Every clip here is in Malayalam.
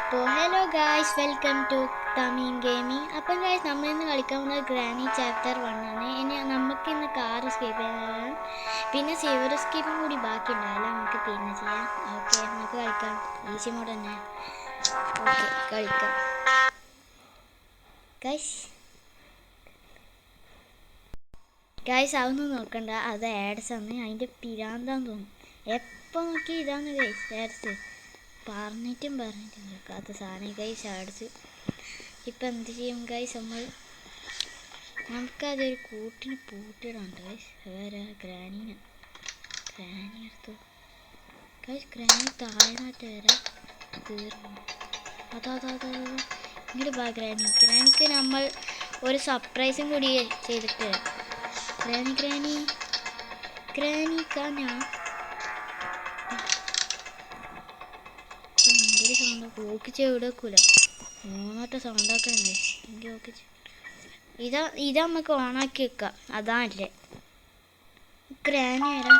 അപ്പോൾ hello guys, welcome to Thameem gaming. അപ്പം ഗായ്സ്, നമ്മളിന്ന് കളിക്കാൻ പോകുന്നത് ഗ്രാനി ചാപ്റ്റർ 1 ആണ്. ഇനി നമുക്ക് ഇന്ന് കാർ സ്കീപ്പ് ചെയ്യാൻ, പിന്നെ സിവർ സ്കീപ്പും കൂടി ബാക്കി ഉണ്ടാവില്ല, നമുക്ക് പിന്നെ ചെയ്യാം. ഓക്കെ, നമുക്ക് കളിക്കാം. ഈസി മോഡ് തന്നെ. ഓക്കെ, കളിക്കാം ഗായ്സ്. അതൊന്നും നോക്കണ്ട, അത് ആഡ്സ് ആണ്. അതിൻ്റെ പിരാന്താന്ന് തോന്നും. എപ്പോൾ നോക്കി ഇതാണ് ഗായ്സ് ആഡ്സ്. പറഞ്ഞിട്ടും കേൾക്കാത്ത സാധനം ഗൈസ് ആഡ്സ്. ഇപ്പം എന്ത് ചെയ്യും ഗൈസ്? നമുക്കതൊരു കൂട്ടിന് പൂട്ടിടാണ്ട് ഗൈസ്. വേറെ ഗ്രാനി എടുത്തു ഗൈസ്. ഗ്രാനി താഴെനാട്ട് വരാം, തീർന്നു. അതാ ഇങ്ങോട്ട് വാ ഗ്രാനിക്ക് നമ്മൾ ഒരു സർപ്രൈസും കൂടി ചെയ്തിട്ട് ഗ്രാനി കാനാ എന്തൊരു സൗണ്ട്. ഓക്കിച്ച് എവിടെ വെക്കൂല, മൂന്നോട്ടം സൗണ്ടാക്കണേ. എനിക്ക് ഓക്കിച്ച് ഇത് നമുക്ക് ഓണാക്കി വെക്കാം. അതാണല്ലേ ഗ്രാനി വരാൻ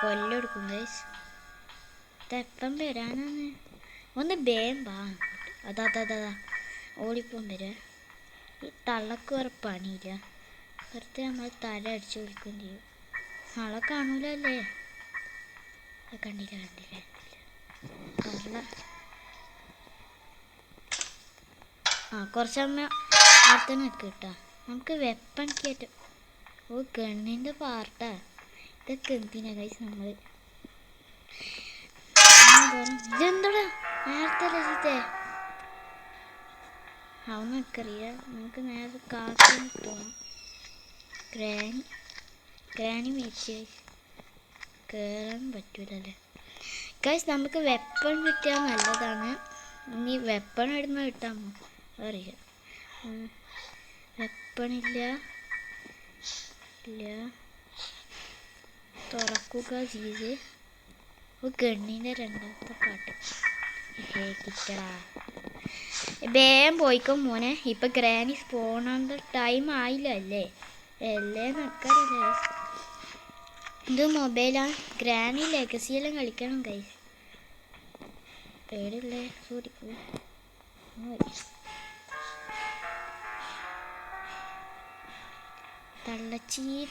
കൊല്ലെടുക്കും ഗൈസ്. ഇതെപ്പം വരാനാണ്? ഒന്ന് ബാ. അതാ ഓടിപ്പം വരാ. ഈ തള്ളക്ക് വേറെ പണിയില്ല, വെറുതെ നമ്മൾ തല അടിച്ചു വിളിക്കുകയും ചെയ്യും. നാളെ കാണൂലല്ലേ? കണ്ടില്ല കുറച്ചമ്മ അടുത്ത് നിൽക്ക് കേട്ടോ. നമുക്ക് വെപ്പൺ കയറ്റും. ഓ, ഗണ്ണിൻ്റെ പാർട്ടാ ഇതൊക്കെ. എന്തിനാ കൈസ് നമ്മൾ ഇതെന്തോടാ നേരത്തെ രസത്തെ അവന്ന് എനിക്കറിയാം. നമുക്ക് നേരെ കാക്കി പോകണം. ഗ്രാനി വെച്ച് കയറാൻ പറ്റൂലല്ലേ ഗൈസ്. നമുക്ക് വെപ്പൺ കിട്ടിയാൽ നല്ലതാണ്. ഇനി വെപ്പൺ ഇടുന്ന കിട്ടാമോ അറിയാം. വെപ്പണില്ല. തുറക്കുക ചെയ്ത് ഗണ്ണിൻ്റെ രണ്ടാമത്തെ പാട്ട് കിട്ടടാ. വേഗം പോയിക്കോ മോനെ. ഇപ്പം ഗ്രാനി സ്പോണാണ്ട ടൈം ആയില്ല അല്ലേ? നമുക്കറിയില്ല. ഇത് മൊബൈലാണ്. ഗ്രാനി ലെഗസിയെല്ലാം കളിക്കണം ഗൈസ്. പേടില്ലേ? സോറി.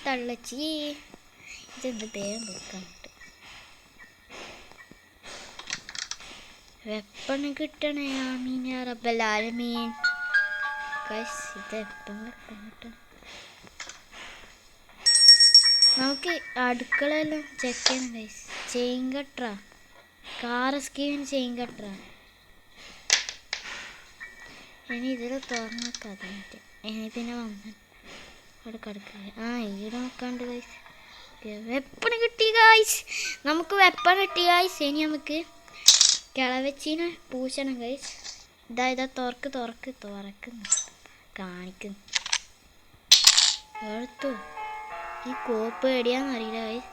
തള്ളച്ചി ഇതെന്ത് വേഗം വെക്കാനിട്ട്. വെപ്പണ് കിട്ടണേ ആമീൻ യാ റബ്ബൽ ആലമീൻ. ഗൈസ്, ഇത് എപ്പം വെക്കാനിട്ട്? നമുക്ക് അടുക്കളയെല്ലാം ചെക്ക് ചെയ്യണം ഗൈസ്. ചെയിൻ കട്ടറ, കാർ സ്കീവിന് ചെയിൻ കട്ടറ. ഇനി ഇതിൽ തുറന്നു വെക്കാതെ ഇനി പിന്നെ വന്ന് അവിടെ കിടക്കുക. ഈടെ നോക്കാണ്ട് ഗൈസ്. വെപ്പണ് കിട്ടി ഗൈസ്. നമുക്ക് വെപ്പൺ കിട്ടി ഗൈസ്. ഇനി നമുക്ക് കിളവച്ചീനെ പൂശണം ഗൈസ്. ഇതാ തുറക്കുന്നു കാണിക്കുന്നു. എടുത്തു. ഈ കോപ്പ് എടിയാന്നറിയില്ല ഗൈസ്.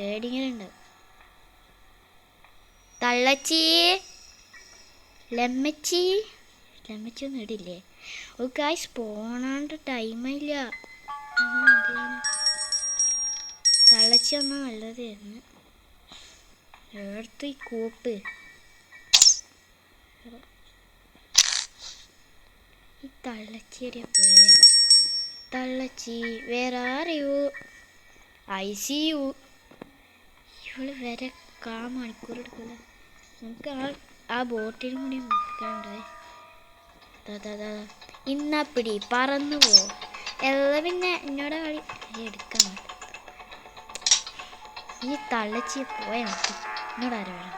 ഏടിങ്ങനെ ഉണ്ടാവും. തള്ളച്ചി ലമ്മച്ചി ഒന്നും ഇടില്ലേ? ഓ ഗൈസ്, പോണാണ്ട് ടൈമില്ല. തള്ളച്ചി ഒന്നും നല്ലതായിരുന്നു. എടുത്തു ഈ കോപ്പ്. ഈ തള്ളച്ചി എടിയാ പോയേ? തള്ളച്ചി വേറെ അറിയൂ. I see you. ഇവള് വരെ മണിക്കൂർ എടുക്കില്ല. നമുക്ക് ആ ബോട്ടിലും കൂടി നോക്കണ്ടായി. ഇന്നാപ്പിടി പറന്നു പോ. എല്ലാം പിന്നെ എന്നോട് കളി എടുക്കാൻ. ഈ തള്ളച്ചി പോയാ എന്നോട് ആരോ വേണം.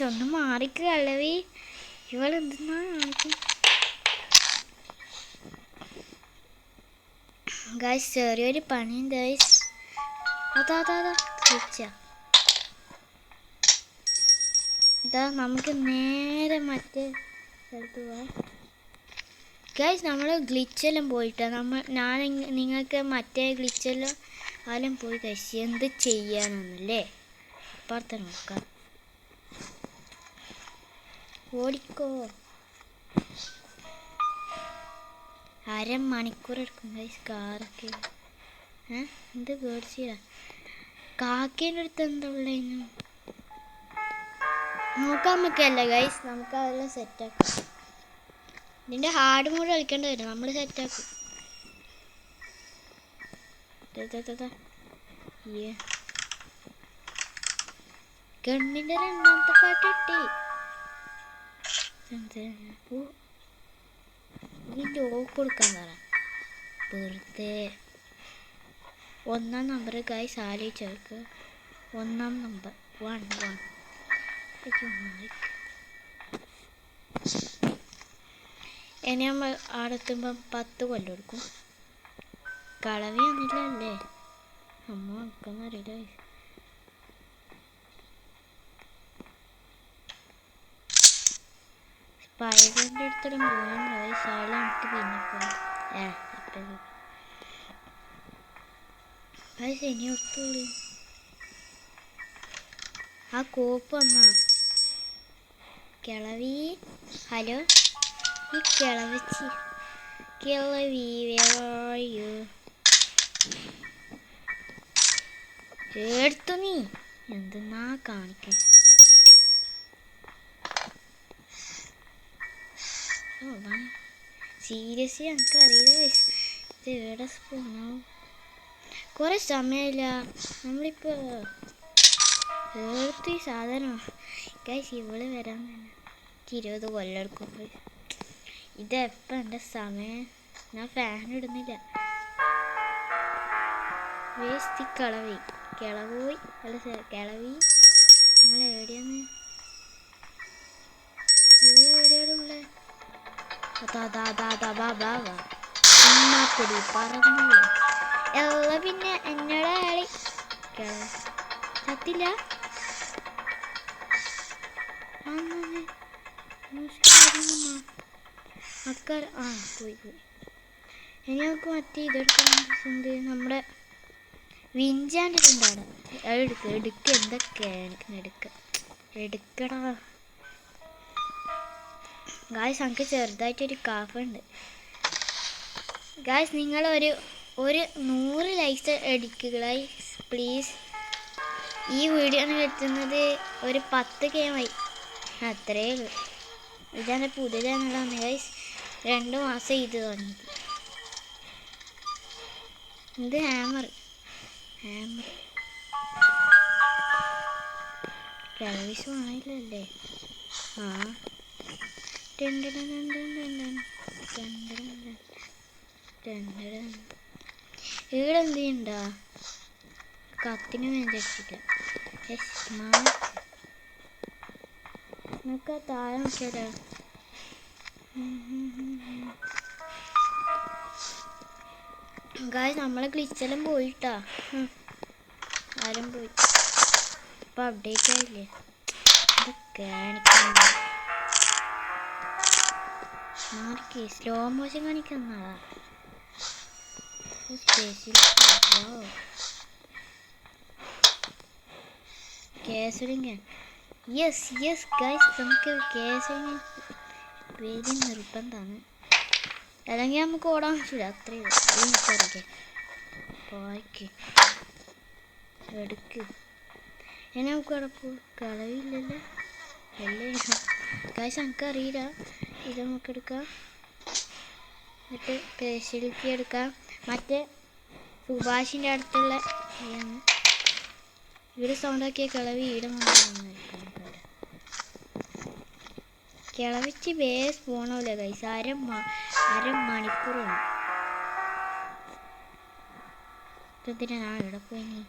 ഒന്ന് മാറിക്ക് കളവി. ഇവളെന്തെന്നാ കാണിക്കും ഗൈസ്. ചെറിയൊരു പണിയും ഗൈസ്. അതാ ഇതാ നമുക്ക് നേരെ മറ്റേ സ്ഥലത്ത് പോവാം ഗൈസ്. നമ്മൾ ഗ്ലിച്ചെല്ലാം പോയിട്ടാ ഞാൻ നിങ്ങൾക്ക് മറ്റേ ഗ്ലിച്ചെല്ലാം പോയി ഗൈസ്. എന്ത് ചെയ്യാനൊന്നല്ലേ? അപ്പുറത്തെ നോക്കാം. ഓടിക്കോ. അരമണിക്കൂർ എടുക്കും ഗൈസ് കാറൊക്കെ. എന്ത് പേടിച്ചില്ല. കാക്കേൻ്റെ അടുത്ത് എന്താ ഉള്ളതിനും നോക്കാൻ പറ്റില്ല ഗൈസ്, നമുക്ക് അതെല്ലാം സെറ്റാക്കാം. ഇതിൻ്റെ ഹാർഡ് മോഡ് കളിക്കേണ്ടി വരും, നമ്മൾ സെറ്റാക്കും. ഗണ്ണിൻ്റെ രണ്ടാമത്തെ പാട്ട് കിട്ടി. ഈ ലോക്ക് കൊടുക്കാൻ പറ വെറുതെ. 1-ാം നമ്പർ ഗൈസ് ആലോചിച്ചവർക്ക്. 1-ാം നമ്പർ 1 ഇനി നമ്മൾ അവിടെ എത്തുമ്പം 10 കൊല്ലം എടുക്കും. കളവി ഒന്നില്ലല്ലേ അമ്മ നോക്കുന്നറിയില്ല. സ്പൈഡറിൻ്റെ അടുത്തിടും പോകാൻ വയസ്സായാലും നമുക്ക് പിന്നെ പോകാം. വയസ്സ് ഇനി ഒത്തുകൂടി ആ കോപ്പ് വന്നാ കിളവി. ഹലോ ഈ കിളവച്ചി കിളവി വേറെയോ എടുത്തു നീ എന്തെന്നാ കാണിക്ക. സീരിയസ്ലി എനിക്ക് അറിയില്ല ഇത് എവിടെ പോണാവും. കുറെ സമയമില്ല, നമ്മളിപ്പോ എടുത്തു ഈ സാധനം ഗൈസ്. ഇവള് വരാൻ തന്നെ 20 കൊല്ലം എടുക്കും. ഇതെപ്പം എൻ്റെ സമയം, ഞാൻ ഫാൻ ഇടുന്നില്ല. വേസ്റ്റ് കിളവി കിളവോയി അല്ല കിളവി നിങ്ങൾ എവിടെയാന്ന് ഇവളെവിടെയാണുള്ള ഉമ്മാപ്പൊടി പറഞ്ഞു എല്ലാം. പിന്നെ എന്നോട് കളി ചത്തില്ല. അക്കാർ പോയി. ഇനി നമുക്ക് മറ്റേ ഇതെടുക്കാൻ നമ്മുടെ വിഞ്ചാൻ്റെ ഉണ്ടാണ്. എടുക്ക എന്തൊക്കെയാണ് എടുക്കടാ ഗായ്സ്. നമുക്ക് ചെറുതായിട്ടൊരു കാഫുണ്ട് ഗായ്സ്. നിങ്ങൾ ഒരു 100 ലൈക്സ് അടിക്കുക പ്ലീസ്. ഈ വീഡിയോ എത്തുന്നത് ഒരു 10K ആയി, അത്രയേ ഉള്ളൂ. ഇതാണ് പുതിയ ചാനലാണ് ഗായ്സ്, 2 മാസം ഇത് തുടങ്ങിയത്. ഇത് ഹാമർ ടെലിവിഷൻ ആയില്ലല്ലേ. ഇവിടെ എന്ത് ചെയ്യണ്ടാ കത്തിന് വേണ്ടിട്ടില്ല. നമുക്ക് താഴെ നോക്കിയാലോ. ഗായ്സ് നമ്മളെ ഗ്ലിച്ചെല്ലാം പോയിട്ടാ. ആരും പോയി. ഇപ്പം അപ്ഡേറ്റ് ആയില്ലേ. സ്ലോ മോഷൻ കാണിക്കുന്നതാ. കേസരിങ്ങ യെസ് ഗൈസ്, നമുക്ക് കേസരിങ്ങ വലിയ നിർബന്ധമാണ്. അല്ലെങ്കിൽ നമുക്ക് ഓടാൻ പറ്റില്ല. അത്രയും പോയിക്ക് എടുക്ക്. ഇനി നമുക്ക് അവിടെ കളവില്ലല്ലോ അല്ലേ ഗൈസ്. എനിക്കറിയില്ല. ഇത് നമുക്ക് എടുക്കാം. എന്നിട്ട് പേശിലേക്ക് എടുക്കാം. മറ്റേ സുഭാഷിൻ്റെ അടുത്തുള്ള ഇവിടെ സൗണ്ടാക്കിയ കിളവി ഈടെ കിളവിച്ച് വേസ് പോണല്ലേ ഗൈസ്. അരമണിക്കൂറാണ്. ഇതിനാ ഞാൻ ഇവിടെ പോയി.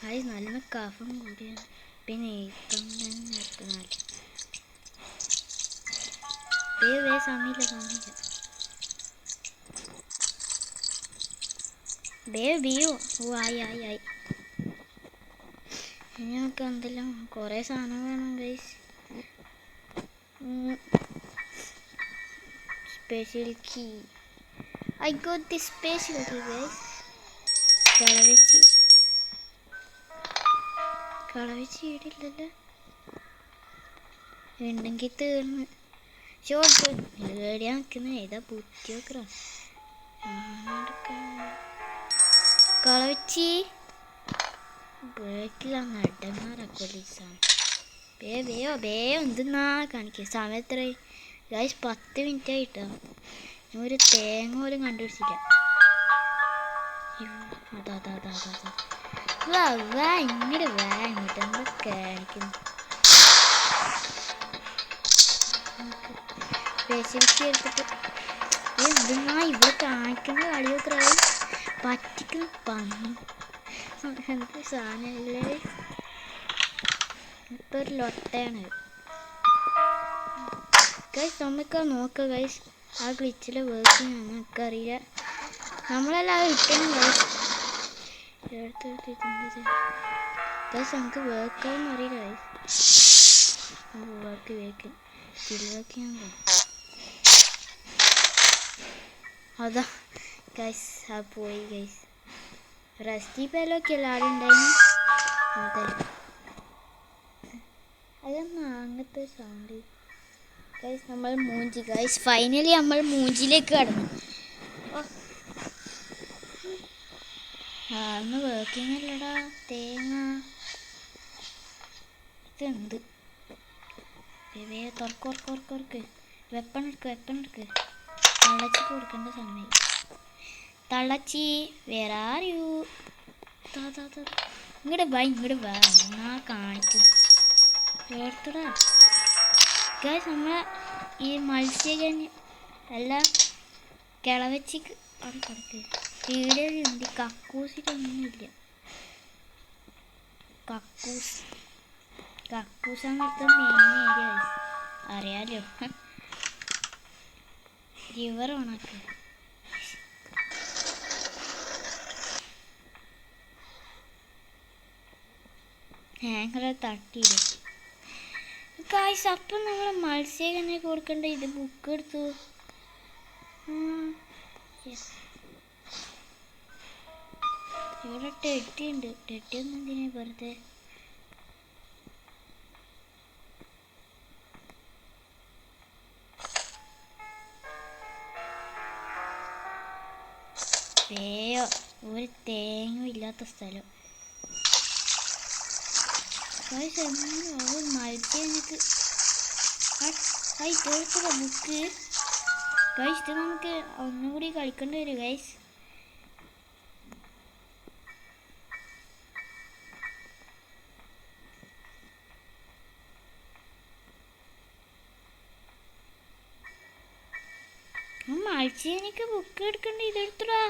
അത് നല്ല കഫം കൂടിയാണ്. പിന്നെ ഇപ്പം തന്നെ സമയമില്ല. ബിയോ ആയി ഇനി നമുക്ക് എന്തെല്ലാം കുറേ സാധനം വേണം guys. Special key I got this special key guys. കളവെച്ച് ഇടില്ലല്ലോ. ഉണ്ടെങ്കിൽ തീർന്ന് ഷോട്ട് ഏടിയാ നിൽക്കുന്ന ഏതാ ബുദ്ധി വെക്കറ കളവെച്ചി ബേക്കിലാണ് അടങ്ങാറൊക്കെ വേയോ എന്തെന്നാ കാണിക്കുക സമയം എത്ര ഗൈസ് 10 മിനിറ്റ് ആയിട്ടോ ഞാൻ ഒരു തേങ്ങ പോലും കണ്ടുപിടിച്ചില്ല ഇങ്ങോട്ട് എന്താ കാണിക്കുന്നു സ്പെഷ്യലിറ്റി എടുത്തിട്ട് എന്തെന്നാ ഇവിടെ കാണിക്കുന്ന കളിയൊക്കെ പറ്റിക്കുന്ന പന്നി എന്ത് സാധനല്ലേ ഇപ്പൊ ഒരു ലൊട്ടയാണ് ഗൈസ് നമുക്ക് നോക്കുക ഗൈസ് ആ ഗ്ലിച്ചിലെ വർക്കിംഗ് നമുക്കറിയില്ല നമ്മളെല്ലാം ഇട്ടേനും ഗൈസ് നമുക്ക് വർക്കാവെന്ന് അറിയില്ല ഗൈസ് വർക്ക് വേക്കും തിരിവാക്കിയാൽ അതാ ഗൈസ് ആ പോയി ഗൈസ് റസ്റ്റി പേലൊക്കെ അല്ല ആടുണ്ടായിരുന്നു അതെ അതെന്നാ അങ്ങനത്തെ സൗണ്ട് ഗൈസ് നമ്മൾ മൂഞ്ചി ഗൈസ് ഫൈനലി നമ്മൾ മൂഞ്ചിലേക്ക് കടന്നു അന്ന് വർക്കിംഗ് അല്ലടാ തേങ്ങ ഇതെന്ത് തുറക്ക് വെപ്പൺ എടുക്ക് തള്ളച്ചിക്ക് കൊടുക്കേണ്ട സമയം തള്ളച്ചി വേറെ ആരൂ ഇങ്ങോട്ട് വാ എന്നാ കാണിക്കും കേട്ടടാ ഗൈസ് നമ്മളെ ഈ മത്സ്യകന്യ അല്ല കിളവച്ചിക്ക് അവിടെ കിടക്ക് വീടുണ്ട് കക്കൂസിലൊന്നുമില്ല കക്കൂസാണ് മെയിൻ ഏരിയ അറിയാലോ റിവർ ഓണാക്ക് ഹാങ്ങറെ തട്ടിയില്ല ഗൈസ് അപ്പം നമ്മൾ മത്സ്യകന്യ കൊടുക്കണ്ട ഇത് ബുക്ക് എടുത്തു ഇവിടെ ടെട്ടിയുണ്ട് ടെട്ടിയൊന്നും എന്തിനാ വെറുതെ വേയോ ഒരു തേങ്ങ ഇല്ലാത്ത സ്ഥലം മത്സ്യക്ക് ഇതെടുത്തതാ ബുക്ക് ഗൈസ് ഇത് നമുക്ക് ഒന്നും കൂടി കളിക്കേണ്ടി വരും ഗൈസ് മത്സ്യക്ക് ബുക്ക് എടുക്കണ്ട ഇതെടുത്തടാ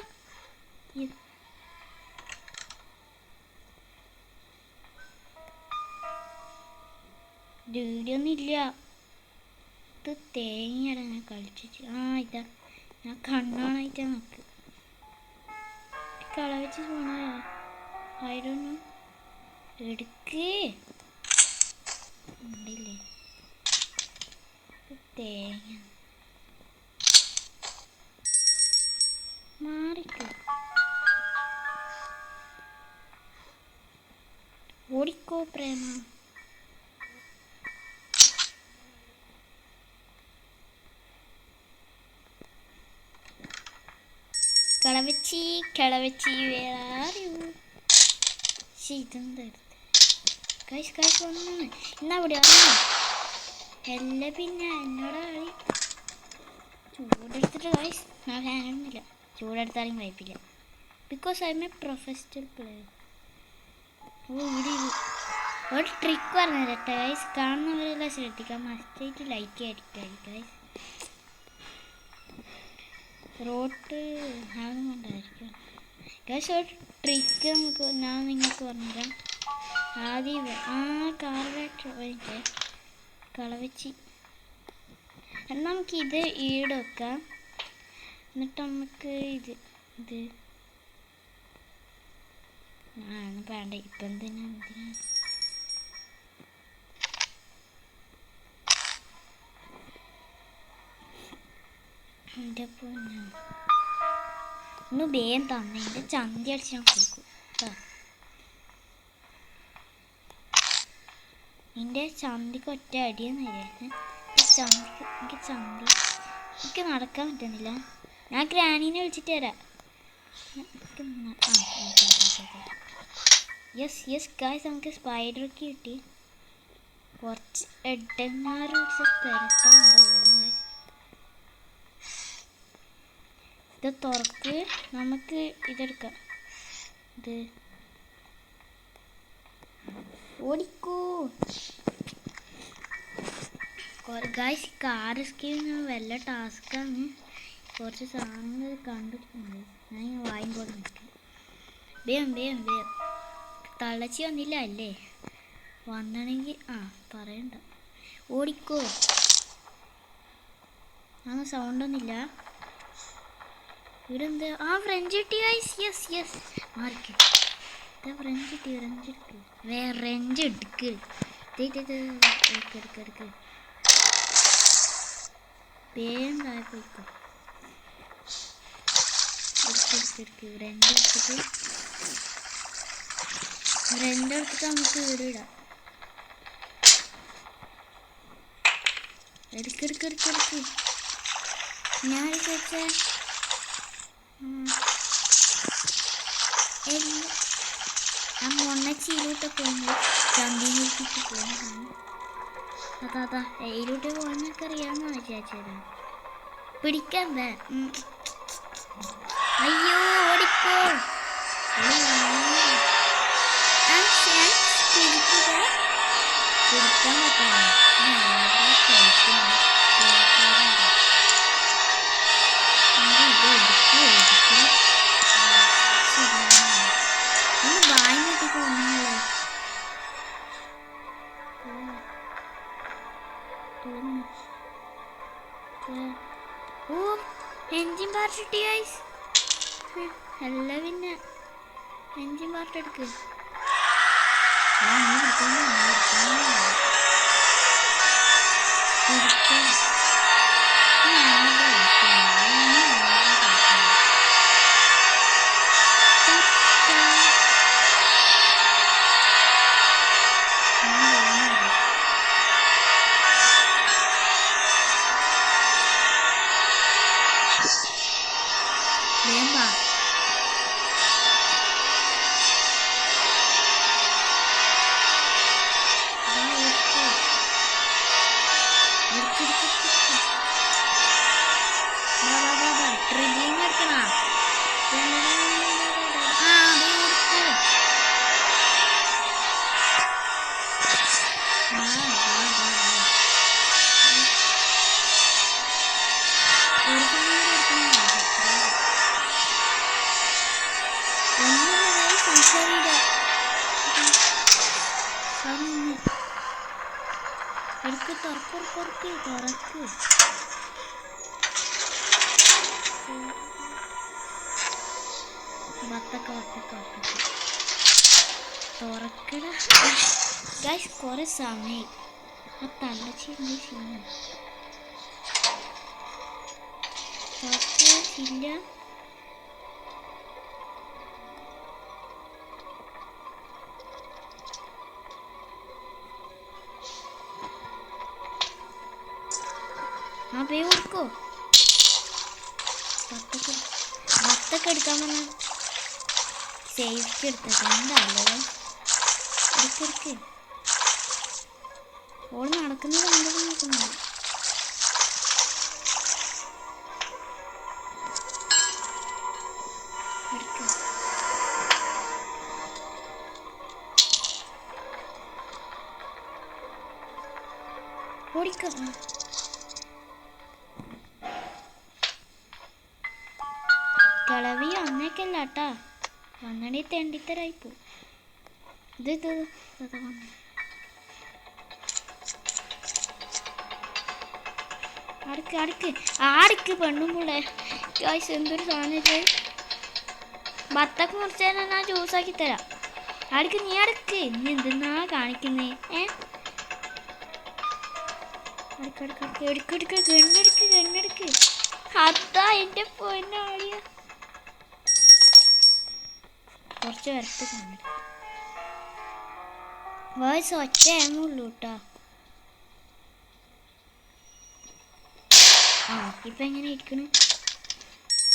വീഡിയൊന്നും ഇല്ല ഇത് തേങ്ങയാണ് ഞാൻ കളിച്ചു ഇതാ ഞാൻ കണ്ണാണായിട്ടാ നോക്ക് കളവച്ച് പോണാ ആയിരുന്നു എടുക്കേ ഉണ്ടില്ലേ തേങ്ങ മാറിക്കോ ഓടിക്കോ പ്രേമ കളവച്ചി വേറെ ഇതെന്താ കഴിച്ച് വന്നു എന്നാ ഇവിടെ അല്ല പിന്നെ എന്നോട് കളി ചൂടെടുത്തിട്ട് കഴിച്ച് ഞാൻ ഫാനൊന്നുമില്ല ചൂടെടുത്താലും കുഴപ്പമില്ല because I M A professional player ഇവിടെ ഒരു ട്രിക്ക് പറഞ്ഞു തരട്ടെ ഗൈസ് കാണുന്നവരെല്ലാം ശ്രദ്ധിക്കാം മസ്റ്റായിട്ട് ലൈക്ക് അടിക്കായി ഗൈസ് റോട്ട് ആകുന്നുണ്ടായിരിക്കും ഗൈസ് ഒരു ട്രിക്ക് ഞാൻ നിങ്ങൾക്ക് പറഞ്ഞുതരാം ആദ്യം കാർബറേറ്റർ കളവച്ചി എന്നാൽ നമുക്ക് ഇത് ഈട് വെക്കാം എന്നിട്ട് നമുക്ക് ഇത് വേണ്ട ഇപ്പം എന്തിനാ എൻ്റെ ഒന്ന് വേഗം തന്നെ എൻ്റെ ചന്തി അടിച്ച് ഞാൻ കൊടുക്കും കേട്ടോ നിൻ്റെ ചന്തിക്ക് ഒറ്റ അടിയെന്നില്ലേ എനിക്ക് നടക്കാൻ പറ്റുന്നില്ല ഞാൻ ഗ്രാനീനെ വിളിച്ചിട്ട് തരാം യെസ് യെസ് ഗായ്സ് നമുക്ക് സ്പൈഡറൊക്കെ കിട്ടി. കുറച്ച് എഡങ്ങാറ് പിടിച്ച സ്ഥലത്താണോ പോകുന്നത്. ഇത് തുറക്ക്. നമുക്ക് ഇതെടുക്കാം. ഇത് ഓടിക്കൂ ഗായ്സ്. കാർ എസ്കേപ്പ് വല്ല ടാസ്ക്കാണ്. കുറച്ച് സാധനങ്ങൾ കണ്ടിട്ടുണ്ട്. ഞാൻ ഇങ്ങനെ വാങ്ങിക്കൊണ്ട് നിൽക്കാം. വേഗം വേഗം വേഗം. തള്ളച്ചി വന്നില്ല അല്ലേ? വന്നണെങ്കിൽ പറയണ്ട. ഓടിക്കോ. സൗണ്ടൊന്നുമില്ല. ഇവിടെ എന്ത്? ഫ്രഞ്ച് കിട്ടി guys. Yes yes. Mark French കിട്ടി. റെഞ്ച് എടുക്ക്. എടുക്ക് വേഗം താഴെ പോയിക്കോ. റെഞ്ചെടുത്തിട്ട് നമുക്ക് വീട് ഇടാം. എടുക്ക്. ഞാൻ ചോദിച്ചേ മൊണ്ണച്ചിയിലോട്ട് പോകുമ്പോൾ ചന്തിയിലേക്ക് പോകുന്നതാണ്. അതാ എയിലോട്ട് പോകുന്നൊക്കെ അറിയാമെന്നാണ് വിചാരിച്ചത്. പിടിക്കാൻ അയ്യോ ഓടിക്കോ. പിടിക്കാൻ പറ്റാ. എൻജിൻ പാർട്ട് കിട്ടി ഗൈസ്. അല്ല പിന്നെ എൻജിൻ പാർട്ട് എടുക്ക്. തുറക്ക്. തുറക്കട ഗൈസ്. കുറെ സമയം തള്ളച്ചില്ല. കൊടുക്കോ. വത്തൊക്കെ എടുക്കാൻ പറഞ്ഞ സേഫ്റ്റി എടുത്തത് എന്താണല്ലോ. എടുക്ക്. ഓള് നടക്കുന്നത് കണ്ടത് നോക്കുന്നുണ്ട്. ഓടിക്ക. കിളവി അന്നേക്കല്ല കേട്ടാ. വന്നണി തെണ്ടിത്തരായിപ്പോ. അടുക്ക് പെണ്ണുമ്പുള്ളേ. എന്തൊരു സാധനം. ഭത്തൊക്കെ മുറിച്ചാൽ ഞാൻ ജ്യൂസാക്കി തരാം. നീ അടുക്ക്. നീ എന്തെന്നാ കാണിക്കുന്നേ? ഗണ്ണെടുക്ക്. അതാ എന്റെ പൊന്നാളിയ. കുറച്ച് വരട്ട് കണ്ണെടുക്കും. വയസ്സ് ഒറ്റയുള്ളൂ കേട്ടോ. ഇപ്പൊ എങ്ങനെ ഇരിക്കണ്?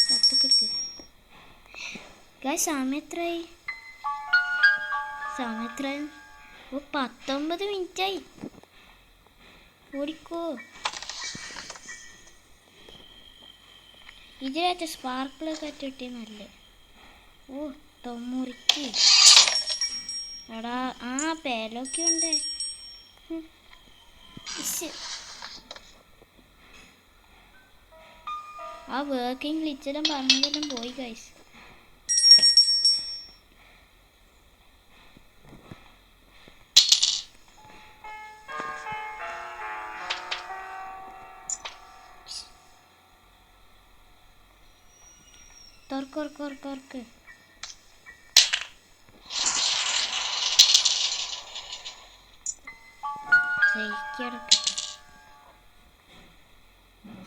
പത്തൊക്കെ എടുക്ക്. സമയം എത്രയായി? സമയം എത്ര? ഓ 19 മിനിറ്റായി. ഓടിക്കോ. ഇതിനകത്ത് സ്പാർക്കിളൊക്കെ ഇട്ടിട്ടേ നല്ലേ. ഓ തൊമ്മുറിക്ക് എടാ. ആ പേലൊക്കെ ഉണ്ട്. ആ വർക്കിംഗ് ഗ്ലിച്ചെല്ലാം പറഞ്ഞതെല്ലാം പോയി ഗൈസ്. തുറക്ക്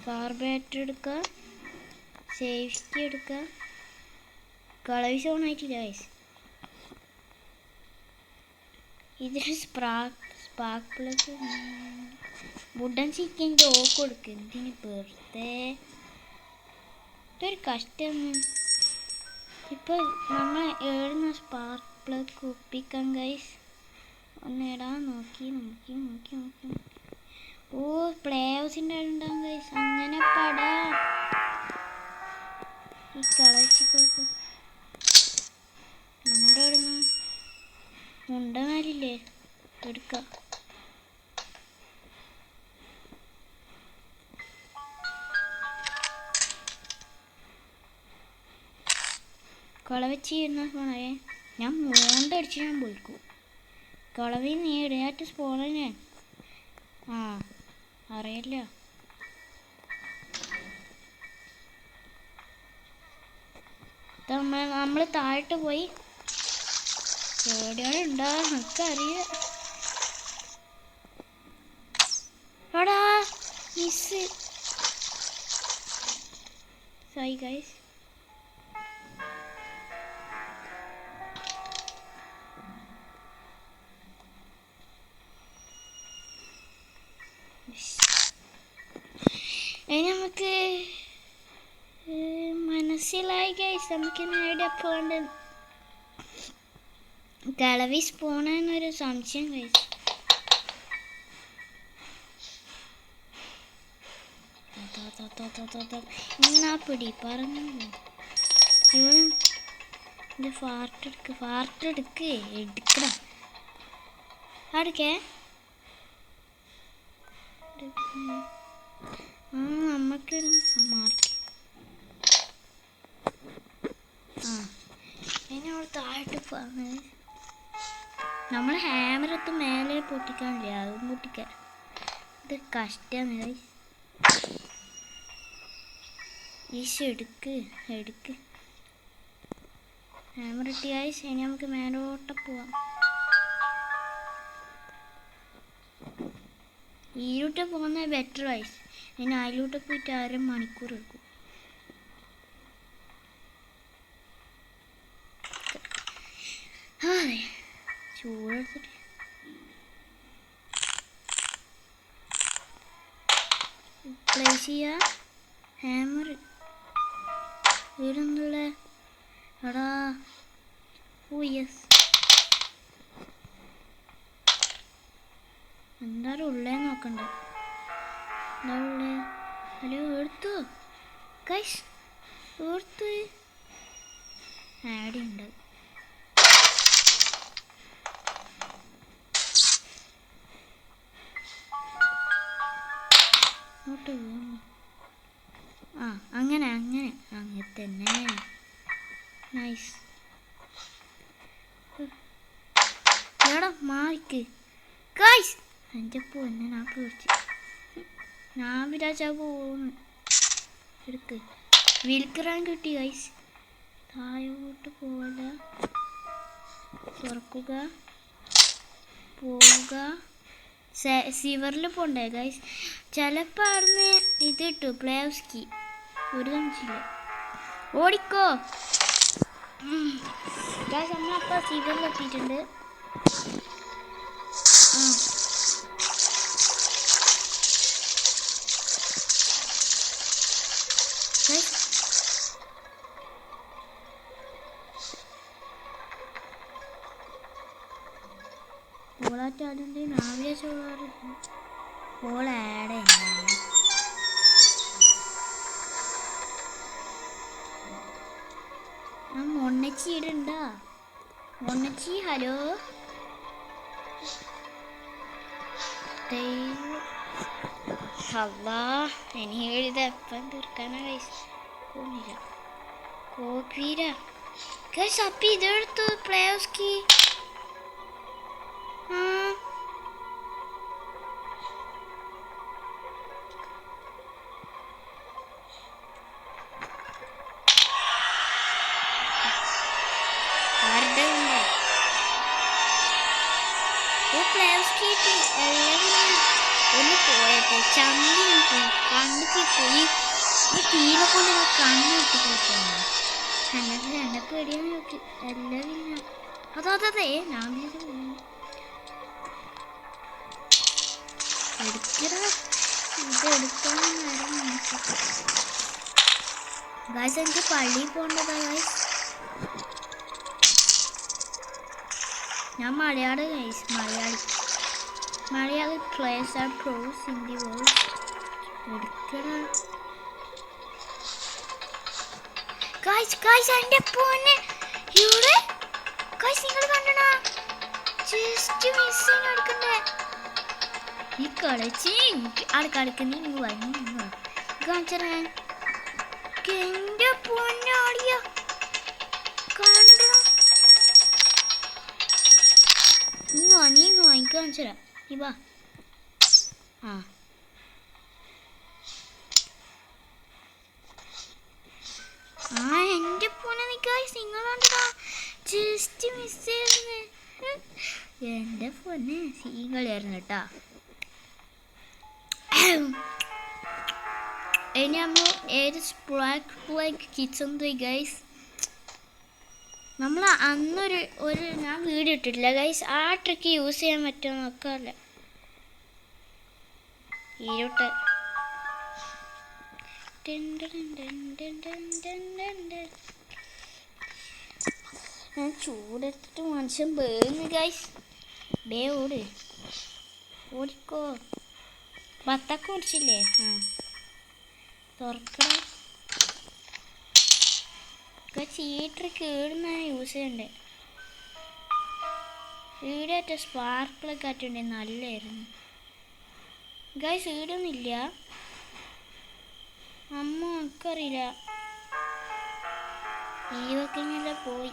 കാർബറേറ്റർ എടുക്കുക, സേഫ്റ്റി എടുക്കുക. കളേഴ്സ് ഓൺ ആയിട്ടില്ല ഗൈസ്. ഇതൊരു സ്പാർക്ക് പ്ലഗ്. വുഡൻ ചിക്കൻ്റെ ഓക്ക് കൊടുക്കുക. എന്തിന് വെറുതെ ഇതൊരു കഷ്ടം. ഇപ്പോൾ നമ്മൾ എഴുതുന്ന സ്പാർക്ക് പ്ലഗ് ഒപ്പിക്കാം ഗൈസ്. ഒന്നിടാൻ നോക്കി. ഓ പ്ലേ ഹൗസിൻ്റെ ഉണ്ടാകും ഗൈസ്. അങ്ങനെ പടാ ഈ കളച്ചിക്കൊക്കെ ഉണ്ടിടുന്നു. ഉണ്ടമാരില്ലേ എടുക്കാം. കളവച്ചിരുന്ന സ്പോണേ ഞാൻ മൂണ്ടടിച്ച് ഞാൻ പോയിക്കും. കളവി നീ ഇടയാറ്റ് സ്പോണേ. ആ അറിയില്ല. നമ്മൾ താഴോട്ട് പോയി എവിടെയാണ് ഉണ്ടാകുക നമുക്കറിയാം. എടാ മിസ് സോറി ഗൈസ്. നമുക്ക് മനസ്സിലായി ഗൈസ്. നമുക്ക് എവിടെ പോകണ്ട. കളവി സ്പോണെന്നൊരു സംശയം ഗൈസ്. എന്നാ പിടി പറഞ്ഞു. ഇവിടെ ഫാർട്ട് എടുക്കണം. അടുക്കേ നമുക്ക് മാറിക്ക. ഇനി അവിടെ താഴോട്ട് പോകാൻ നമ്മൾ ഹാമറത്ത് മേലെ പൊട്ടിക്കാനില്ല. അതും പൊട്ടിക്കാൻ ഇത് കഷ്ടമാണ്. ഈശോ എടുക്ക് ഹാമർ ഇട്ടി ഗൈസ്. ഇനി നമുക്ക് മേലോട്ട് പോവാം. ഈലോട്ട് പോകുന്നത് ബെറ്റർ ഗൈസ്. ഇനി അതിലോട്ട് പോയിട്ട് 1/2 മണിക്കൂർ എടുക്കും. അതെ ചൂടെടുത്തിട്ട് പ്ലേസ് ചെയ്യുക. ഹാമർ വീടൊന്നുള്ള എടാ. Oh yes. എന്തായാലും ഉള്ളേ നോക്കണ്ട. എന്താ ഉള്ളേ? ഹലോ എടുത്തു ഗൈസ്. എടുത്ത് ആഡ് ഉണ്ട്. അങ്ങനെ തന്നെ. നൈസ്. എടാ മാറിക്ക് ഗൈസ്. എൻ്റെ പൊന്നെ ഞാൻ പേടിച്ച്. ഞാൻ വിചാരിച്ചാ പോകുന്നു. എടുക്ക്. വിൽക്കറാൻ കിട്ടി ഗൈസ്. താഴോട്ട് പോവല്ല. തുറക്കുക പോവുക. സിവറിൽ പോണ്ടേ ഗൈസ്. ചിലപ്പോൾ അവിടുന്ന് ഇത് കിട്ടും പ്ലേ ഹൗസ് കീ. ഒരു സംശയമില്ല. ഓടിക്കോ ഗൈസ്. നമ്മളപ്പോൾ സിവറിൽ എത്തിയിട്ടുണ്ട്. ആടുണ്ട് നാവിക ചോറ് ഓൾ ആഡ് ചെയ്യണം. ആ മൊണ്ണച്ചി ഇടണ്ടാ മൊണ്ണച്ചി ഹലോ അല്ലാ ഇനി എഴുത എപ്പം തീർക്കാനാ പോണില്ല കോപ്പീര അപ്പി ഇതെടുത്തു പ്ലേസ്കി ഒന്ന് പോയട്ടെ ചന്തി കണ്ണിക്ക് പോയി ഈ തീരെ കൊണ്ട് കണ്ണ് കിട്ടി കൊടുക്കുന്നു എന്നെ പേടിയാൻ നോക്കി എല്ലാവരും അതേ ഞാൻ എടുക്കട ഇതെടുക്കാൻ ഗായ്സ് എനിക്ക് പള്ളിയിൽ പോകേണ്ടതാ ഗായ്സ് ഞാൻ Malayali guys Malayali players are pros in the world എടുക്കടാ ഗൈസ് എൻ്റെ പോന്നെ ഇവിടെ ഗൈസ് നിങ്ങൾ കണ്ടടാ ജസ്റ്റ് മിസ്സിങ് എടുക്കണ്ടേ ഈ കളിച്ച് അവിടെ കളിക്കുന്ന നിങ്ങൾ വന്നു കാണിച്ചേ എൻ്റെ പൊന്നാടിയ കണ്ട നീ കാണിച്ചു തരാം നീ വാ എൻ്റെ പോനെ നിൽക്കായി സിംഗിളുണ്ടാ ജസ്റ്റ് മിസ് ചെയ്തേ എൻ്റെ പൊന്നെ സീകളിയായിരുന്നു കേട്ടാ ഇനി നമ്മൾ ഏത് സ്പ്രാക്ക് കിച്ചൺ ഗൈസ് നമ്മൾ അന്നൊരു ഞാൻ വീഡിയോ ഇട്ടിട്ടില്ല ഗൈസ് ആ ട്രിക്ക് യൂസ് ചെയ്യാൻ പറ്റുമോ നോക്കാമല്ല ഇരുട്ട് ഞാൻ ചൂടെടുത്തിട്ട് മനുഷ്യൻ വേന്ന് ഗൈസ് ഓട് ഓടിക്കോ ബത്തൊക്കെ ഓടിച്ചില്ലേ തുറക്കട ചീട്ടർ കേടുന്ന യൂസ് ചെയ്യണ്ടേ ഈടായിട്ട് സ്പാർക്കിളൊക്കെ ആയിട്ടുണ്ടേ നല്ലായിരുന്നു ഗൈസ് ഈടൊന്നുമില്ല അമ്മ എനിക്കറിയില്ല ഈവൊക്കെ ഇങ്ങനെ പോയി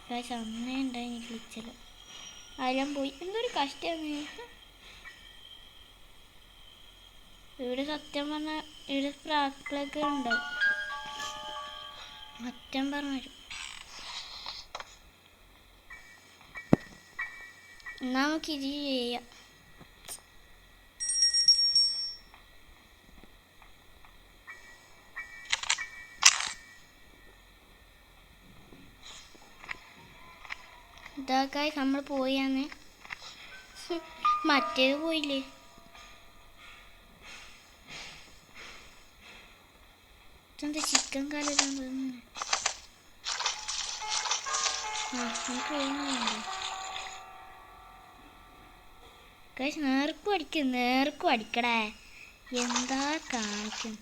ഗൈസ് അന്നേ ഉണ്ടായി ക്ലിച്ചല് അതെല്ലാം പോയി എന്തൊരു കഷ്ടമാണ് ഇവിടെ സത്യം പറഞ്ഞാൽ ഇവിടെ സ്പാർക്കിളൊക്കെ ഉണ്ടാവും സത്യം പറഞ്ഞു എന്നാ നമുക്ക് ഇത് ചെയ്യാം ഇതാക്കായി നമ്മൾ പോയാന്ന് മറ്റേത് പോയില്ലേ ഇതെന്താ ചിക്കൻ കാലെല്ലാം തോന്നുന്നു നേർക്കും അടിക്കടേ എന്താ കാണിക്കും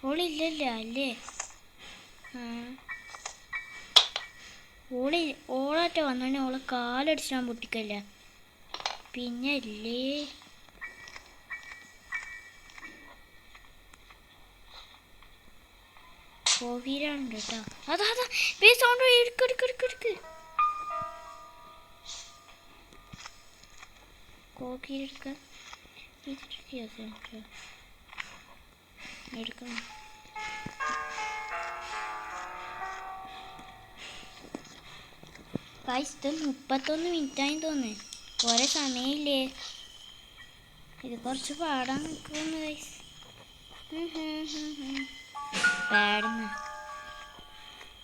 ഓളില്ലല്ല അല്ലേ ഓളാറ്റ വന്നെ ഓളെ കാലടിച്ചാൻ പൊട്ടിക്കല്ല പിന്നെ അല്ലേ കോവീരാണ് കേട്ടോ അതാ സൗണ്ട് എടുക്ക് കോവീരെടുക്ക എടുക്കാം ഇത് 31 മിനിറ്റായി തോന്നേ കുറെ സമയമില്ലേ ഇത് കുറച്ച് പാടാൻ നിൽക്കുന്നു ഗൈസ് പാടുന്ന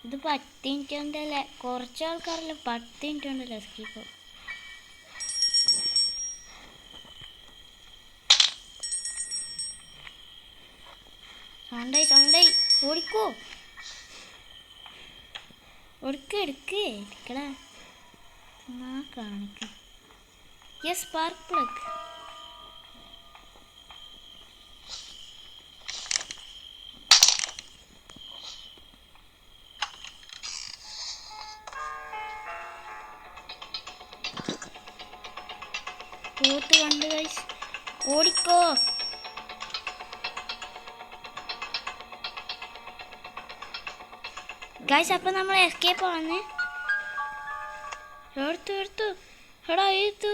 ഇത് 10 മിനിറ്റ് ഉണ്ടല്ലേ കുറച്ച് ആൾക്കാരല്ലേ 10 മിനിറ്റ് ഉണ്ടല്ലോ സ്കിപ്പ് സൗണ്ടായി ഓടിക്കോ. എടുക്കടാ കാണിക്ക. Yes spark plug. പോത്ത് കണ്ട് ഗൈസ്, ഓടിക്കോ. ഗൈസ് അപ്പം നമ്മൾ എസ്കേപ്പ് ആണ്. എടുത്തു എടാ എടുത്തു.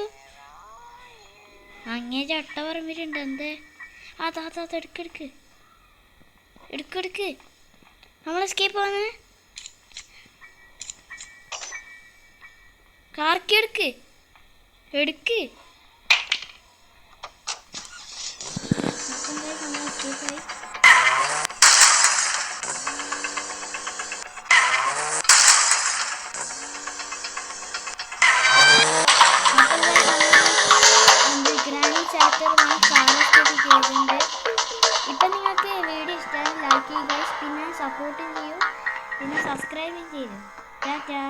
അങ്ങേ ചട്ട പറമ്പിലുണ്ട്. എന്തേ അതാ എടുക്ക്. നമ്മൾ എസ്കേപ്പ് ആണ്. കാർക്കി എടുക്ക്. നമ്മൾ എസ്കേപ്പായി. ഇപ്പം നിങ്ങൾക്ക് വീഡിയോ ഇഷ്ടമായി ലൈക്ക് ചെയ്യുക, പിന്നെ സപ്പോർട്ടും ചെയ്യൂ, പിന്നെ സബ്സ്ക്രൈബും ചെയ്യൂ. ടാറ്റാ.